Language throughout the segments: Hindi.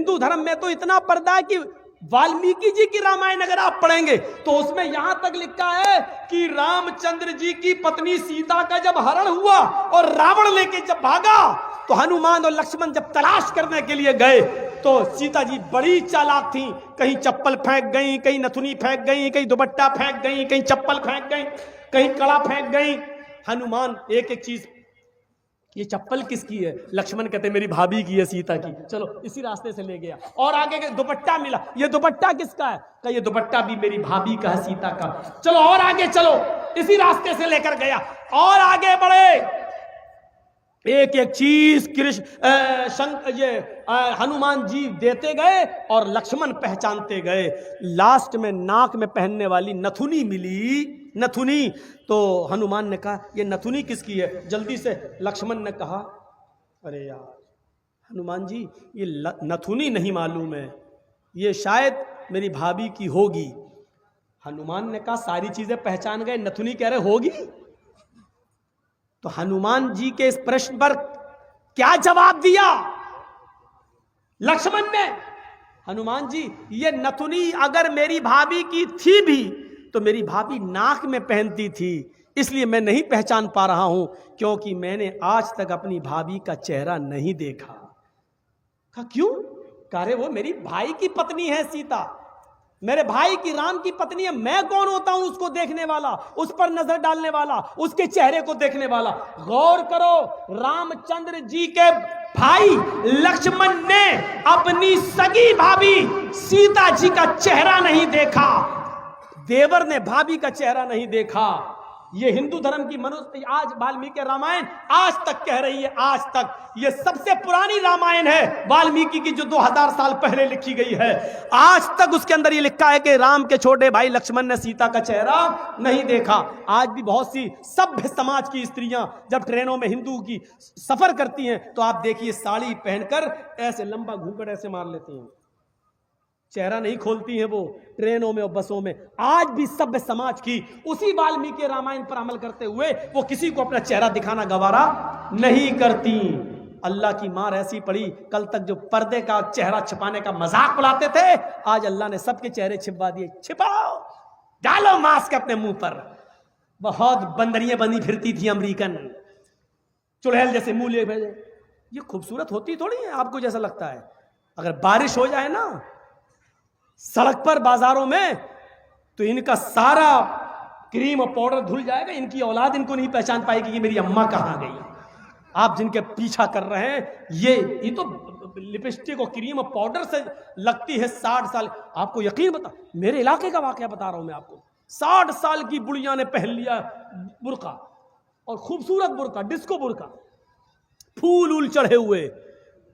हिंदू धर्म में तो इतना पर्दा है कि वाल्मीकि जी की रामायण अगर आप पढ़ेंगे तो उसमें यहां तक लिखा है कि रामचंद्र जी की पत्नी सीता का जब हरण हुआ और रावण लेके जब भागा तो हनुमान और लक्ष्मण जब तलाश करने के लिए गए तो सीता जी बड़ी चालाक थी, कहीं चप्पल फेंक गई, कहीं नथुनी फेंक गई, कहीं दुपट्टा फेंक गई, कहीं चप्पल फेंक गई, कहीं कड़ा फेंक गई। हनुमान एक एक चीज, ये चप्पल किसकी है? लक्ष्मण कहते मेरी भाभी की है, सीता की। चलो इसी रास्ते से ले गया। और आगे के दुपट्टा मिला, ये दुपट्टा किसका है? कहा ये दुपट्टा भी मेरी भाभी का है, सीता का। चलो और आगे चलो, इसी रास्ते से लेकर गया। और आगे बढ़े, एक एक चीज हनुमान जी देते गए और लक्ष्मण पहचानते गए। लास्ट में नाक में पहनने वाली नथुनी मिली, नथुनी। तो हनुमान ने कहा ये नथुनी किसकी है? जल्दी से लक्ष्मण ने कहा अरे यार हनुमान जी ये नथुनी नहीं मालूम है, ये शायद मेरी भाभी की होगी। हनुमान ने कहा सारी चीजें पहचान गए, नथुनी कह रहे होगी। तो हनुमान जी के इस प्रश्न पर क्या जवाब दिया लक्ष्मण ने? हनुमान जी ये नथुनी अगर मेरी भाभी की थी भी तो मेरी भाभी नाक में पहनती थी, इसलिए मैं नहीं पहचान पा रहा हूं, क्योंकि मैंने आज तक अपनी भाभी का चेहरा नहीं देखा। कहा क्यों? कह रहे वो मेरी भाई की पत्नी है सीता, मेरे भाई की राम की पत्नी है। मैं कौन होता हूं उसको देखने वाला, उस पर नजर डालने वाला, उसके चेहरे को देखने वाला? गौर करो, रामचंद्र जी के भाई लक्ष्मण ने अपनी सगी भाभी सीता जी का चेहरा नहीं देखा, देवर ने भाभी का चेहरा नहीं देखा। ये हिंदू धर्म की मनुष्य आज वाल्मीकि रामायण आज तक कह रही है, आज तक ये सबसे पुरानी रामायण है वाल्मीकि की, जो 2000 साल पहले लिखी गई है। आज तक उसके अंदर ये लिखा है कि राम के छोटे भाई लक्ष्मण ने सीता का चेहरा नहीं देखा। आज भी बहुत सी सभ्य समाज की स्त्रियां जब ट्रेनों में हिंदू की सफर करती हैं तो आप देखिए साड़ी पहनकर ऐसे लंबा घूंघट ऐसे मार लेती हैं, चेहरा नहीं खोलती हैं वो ट्रेनों में और बसों में। आज भी सभ्य समाज की उसी वाल्मीकि रामायण पर अमल करते हुए वो किसी को अपना चेहरा दिखाना गवारा नहीं करती। अल्लाह की मार ऐसी पड़ी, कल तक जो पर्दे का चेहरा छिपाने का मजाक उड़ाते थे, आज अल्लाह ने सबके चेहरे छिपा दिए। छिपाओ, डालो मास्क अपने मुंह पर। बहुत बंदरियां बनी फिरती थी अमेरिकन, चुड़ैल जैसे मुंह ले भेजे। ये खूबसूरत होती थोड़ी है आपको जैसा लगता है। अगर बारिश हो जाए ना सड़क पर बाजारों में तो इनका सारा क्रीम और पाउडर धुल जाएगा, इनकी औलाद इनको नहीं पहचान पाएगी कि मेरी अम्मा कहां गई। आप जिनके पीछा कर रहे हैं ये तो लिपस्टिक और क्रीम और पाउडर से लगती है 60 साल। आपको यकीन बता, मेरे इलाके का वाकया बता रहा हूं मैं आपको। 60 साल की बुढ़िया ने पहन लिया बुर्का, और खूबसूरत बुर्का, डिस्को बुर्का, फूल उल चढ़े हुए।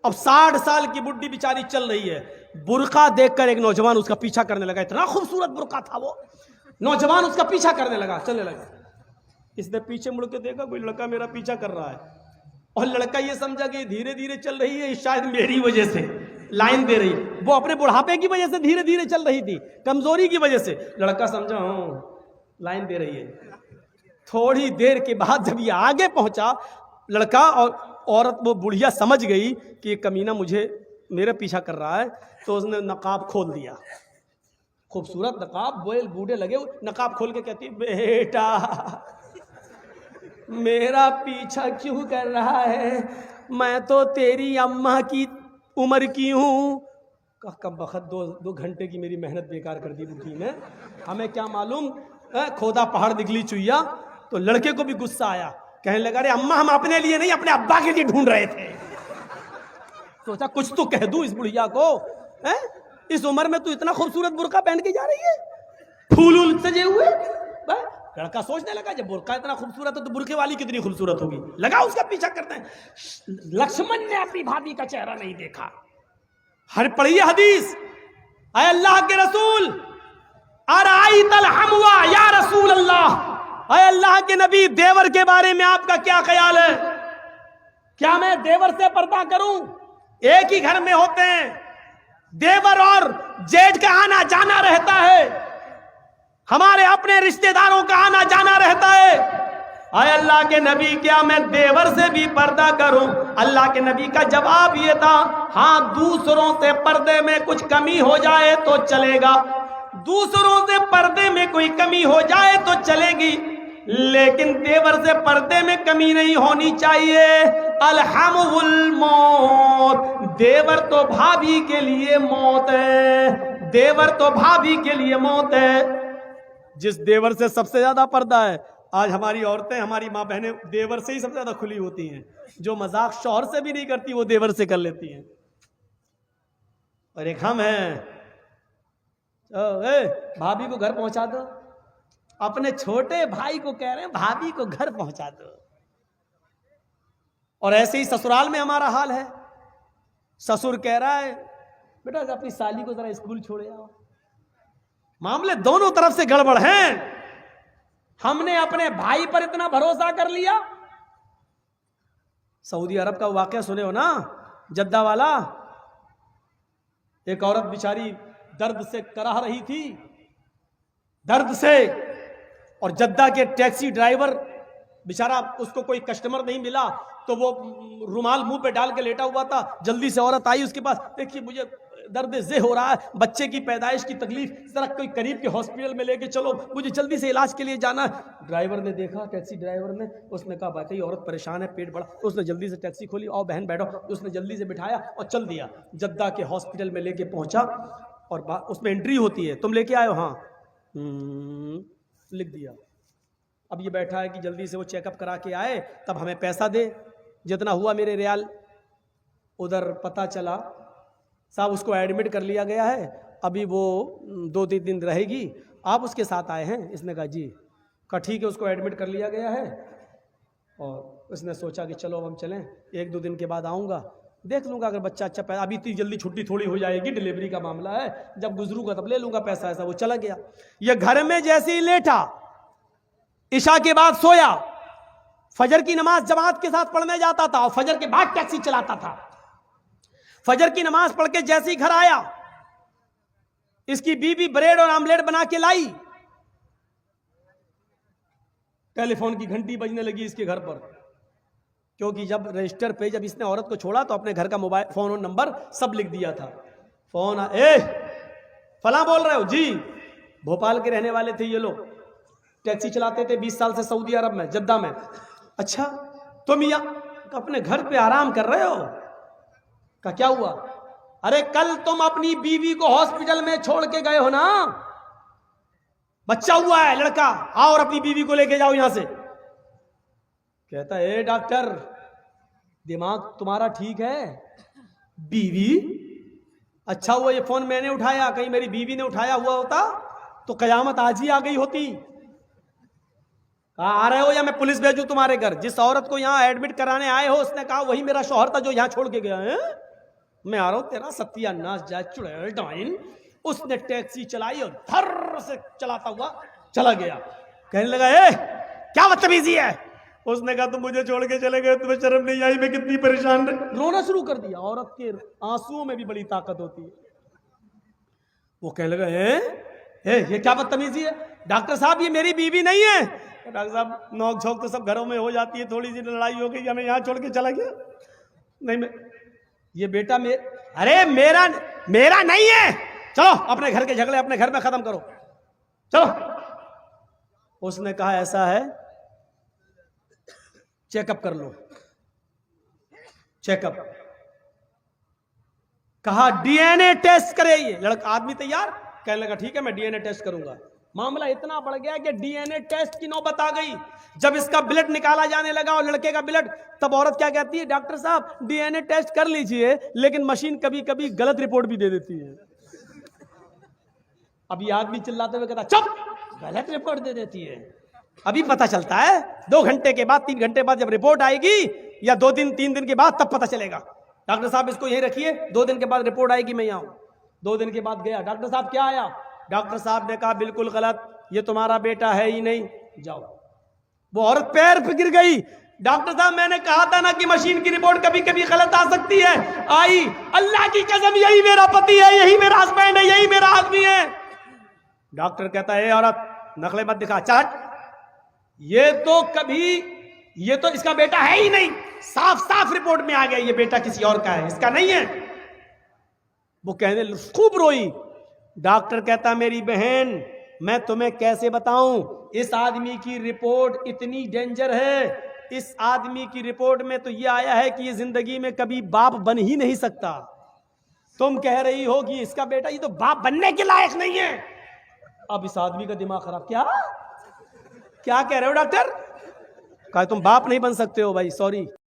अब 60 साल की बुढ़ी बेचारी चल रही है, बुर्का देखकर एक नौजवान उसका पीछा करने लगा। इतना खूबसूरत बुर्का था वो, नौजवान उसका पीछा करने लगा, चलने लगा। इसने पीछे मुड़ के देखा कोई लड़का मेरा पीछा कर रहा है, और लड़का ये समझा कि धीरे धीरे चल रही है, शायद मेरी वजह से लाइन दे रही है। वो अपने बुढ़ापे की वजह से धीरे धीरे चल रही थी, कमजोरी की वजह से। लड़का समझा लाइन दे रही है। थोड़ी देर के बाद जब ये आगे पहुंचा, लड़का और औरत, वो बुढ़िया समझ गई कि ये कमीना मेरे पीछा कर रहा है, तो उसने नकाब खोल दिया। खूबसूरत नकाब, बोल बूढ़े लगे, नकाब खोल के कहती बेटा मेरा पीछा क्यों कर रहा है, मैं तो तेरी अम्मा की उम्र की हूं। कब बखत 2 घंटे की मेरी मेहनत बेकार कर दी बुढ़ी ने, हमें क्या मालूम खोदा पहाड़ निकली चुईया। तो लड़के को भी गुस्सा आया, कहने लगा अरे अम्मा हम अपने लिए नहीं अपने अब्बा के लिए ढूंढ रहे थे। सोचा कुछ तो कह दूं इस बुढ़िया को, इस उम्र में तू इतना खूबसूरत बुर्का पहन के जा रही है, फूल सजे हुए। लड़का सोचने लगा जब बुर्का इतना खूबसूरत है तो बुर्के वाली कितनी खूबसूरत होगी, लगा उसका पीछा करते हैं। लक्ष्मण ने अपनी भाभी का चेहरा नहीं देखा। हर पढ़िए हदीस, अय अल्लाह के रसूल अराइतल हमवा या रसूल अल्लाह, अय अल्लाह के नबी देवर के बारे में आपका क्या ख्याल है? क्या मैं देवर से पर्दा करूं? एक ही घर में होते हैं, देवर और जेठ का आना जाना रहता है, हमारे अपने रिश्तेदारों का आना जाना रहता है। आए अल्लाह के नबी, क्या मैं देवर से भी पर्दा करूं? अल्लाह के नबी का जवाब ये था, हाँ दूसरों से पर्दे में कुछ कमी हो जाए तो चलेगा, दूसरों से पर्दे में कोई कमी हो जाए तो चलेगी, लेकिन देवर से पर्दे में कमी नहीं होनी चाहिए। अलहमुल मौत, देवर तो भाभी के लिए मौत है, देवर तो भाभी के लिए मौत है। जिस देवर से सबसे ज्यादा पर्दा है, आज हमारी औरतें, हमारी माँ बहनें देवर से ही सबसे ज्यादा खुली होती हैं। जो मजाक शौहर से भी नहीं करती वो देवर से कर लेती हैं। और एक हम हैं, भाभी को घर पहुंचा दो, अपने छोटे भाई को कह रहे हैं भाभी को घर पहुंचा दो। और ऐसे ही ससुराल में हमारा हाल है। ससुर कह रहा है बेटा अपनी साली को जरा स्कूल छोड़े आओ। मामले दोनों तरफ से गड़बड़ हैं। हमने अपने भाई पर इतना भरोसा कर लिया। सऊदी अरब का वाकया सुने हो ना, जद्दा वाला। एक औरत बेचारी दर्द से कराह रही थी, दर्द से, और जद्दा के टैक्सी ड्राइवर बेचारा, उसको कोई कस्टमर नहीं मिला तो वो रुमाल मुंह पे डाल के लेटा हुआ था। जल्दी से औरत आई उसके पास, देखिए मुझे दर्द जे हो रहा है, बच्चे की पैदाइश की तकलीफ, जरा कोई करीब के हॉस्पिटल में लेके चलो, मुझे जल्दी से इलाज के लिए जाना है। ड्राइवर ने देखा, टैक्सी ड्राइवर ने, उसने कहा भाई औरत परेशान है, पेट बड़ा, उसने जल्दी से टैक्सी खोली, आओ बहन बैठो, उसने जल्दी से बिठाया और चल दिया। जद्दा के हॉस्पिटल में लेके पहुंचा और उसमें एंट्री होती है, तुम लेके आए हो? हाँ, लिख दिया। अब ये बैठा है कि जल्दी से वो चेकअप करा के आए तब हमें पैसा दे, जितना हुआ मेरे रियाल। उधर पता चला साहब उसको एडमिट कर लिया गया है, अभी वो 2-3 दिन रहेगी, आप उसके साथ आए हैं? इसने कहा जी। कहा ठीक है, उसको एडमिट कर लिया गया है। और उसने सोचा कि चलो अब हम चलें, 1-2 दिन के बाद आऊँगा, देख लूँगा अगर बच्चा अच्छा पैदा, अभी इतनी जल्दी छुट्टी थोड़ी हो जाएगी, डिलीवरी का मामला है, जब गुजरूंगा तब ले लूँगा पैसा। ऐसा वो चला गया। ये घर में जैसे ही लेटा, इशा के बाद सोया, फजर की नमाज जमात के साथ पढ़ने जाता था और फजर के बाद टैक्सी चलाता था। फजर की नमाज पढ़ के जैसे ही घर आया, इसकी बीवी ब्रेड और आमलेट बना के लाई, टेलीफोन की घंटी बजने लगी इसके घर पर, क्योंकि जब रजिस्टर पे जब इसने औरत को छोड़ा तो अपने घर का मोबाइल फोन और नंबर सब लिख दिया था। फोन फला बोल रहे हो जी? भोपाल के रहने वाले थे ये लोग, टैक्सी चलाते थे 20 साल से सऊदी अरब में, जद्दा में। अच्छा तुम या अपने घर पे आराम कर रहे हो? का क्या हुआ? अरे कल तुम अपनी बीवी को हॉस्पिटल में छोड़ के गए हो ना, बच्चा हुआ है लड़का, आओ और अपनी बीवी को लेके जाओ यहां से। कहता है डॉक्टर दिमाग तुम्हारा ठीक है? बीवी? अच्छा हुआ ये फोन मैंने उठाया, कहीं मेरी बीवी ने उठाया हुआ होता तो कयामत आज ही आ गई होती। कहा आ रहे हो या मैं पुलिस भेजूं तुम्हारे घर? जिस औरत को यहाँ एडमिट कराने आए हो उसने कहा वही मेरा शौहर था जो यहाँ छोड़ के गया है। मैं आ रहा हूं, तेरा सत्यानाश जाए चुड़ैल डाइन। उसने टैक्सी चलाई और धर से चलाता हुआ चला गया। कहने लगा क्या बदतमीजी है? उसने कहा तुम मुझे छोड़ के चले गए, तुम्हें शर्म नहीं आई? मैं कितनी परेशान रोना शुरू कर दिया। औरत के आंसुओं में भी बड़ी ताकत होती है। वो कहने लगा ये क्या बदतमीजी है? डॉक्टर साहब ये मेरी बीवी नहीं है। डॉक्टर साहब नोक झोंक तो सब घरों में हो जाती है, थोड़ी सी लड़ाई हो गई, हमें यहाँ छोड़ के चला गया। नहीं मैं ये बेटा अरे मेरा नहीं है, चलो अपने घर के झगड़े अपने घर में खत्म करो, चलो। उसने कहा ऐसा है चेकअप कर लो। चेकअप कहा डीएनए टेस्ट करे। ये लड़का आदमी तैयार, कहने लगा ठीक है मैं डीएनए टेस्ट करूंगा। मामला इतना बढ़ गया कि डीएनए टेस्ट की नौबत आ गई। जब इसका ब्लड निकाला जाने लगा और लड़के का ब्लड, तब औरत क्या कहती है? डॉक्टर साहब डीएनए टेस्ट कर लीजिए, लेकिन मशीन कभी कभी गलत रिपोर्ट भी दे देती है। अभी आदमी चिल्लाते हुए कहता चुप, गलत रिपोर्ट दे देती है। अभी पता चलता है 2 घंटे के बाद, 3 घंटे बाद जब रिपोर्ट आएगी, या 2 दिन 3 दिन के बाद, तब पता चलेगा। डॉक्टर साहब इसको यहीं रखिए, 2 दिन के बाद रिपोर्ट आएगी, मैं यहाँ हूं। 2 दिन के बाद गया, डॉक्टर साहब क्या आया? डॉक्टर साहब ने कहा बिल्कुल गलत, ये तुम्हारा बेटा है ही नहीं, जाओ। वो औरत पैर पे गिर गई। डॉक्टर साहब मैंने कहा था ना कि मशीन की रिपोर्ट कभी कभी गलत आ सकती है। आई, अल्लाह की कसम यही मेरा पति है, यही मेरा हस्बैंड है, यही मेरा आदमी है। डॉक्टर कहता है औरत नकले मत दिखा, चल ये तो इसका बेटा है ही नहीं, साफ साफ रिपोर्ट में आ गया ये बेटा किसी और का है, इसका नहीं है। वो कहने खूब रोई। डॉक्टर कहता मेरी बहन मैं तुम्हें कैसे बताऊं, इस आदमी की रिपोर्ट इतनी डेंजर है, इस आदमी की रिपोर्ट में तो ये आया है कि ये जिंदगी में कभी बाप बन ही नहीं सकता। तुम कह रही हो कि इसका बेटा ये तो बाप बनने के लायक नहीं है। अब इस आदमी का दिमाग खराब। क्या कह रहे हो डॉक्टर? कहा तुम बाप नहीं बन सकते हो भाई, सॉरी।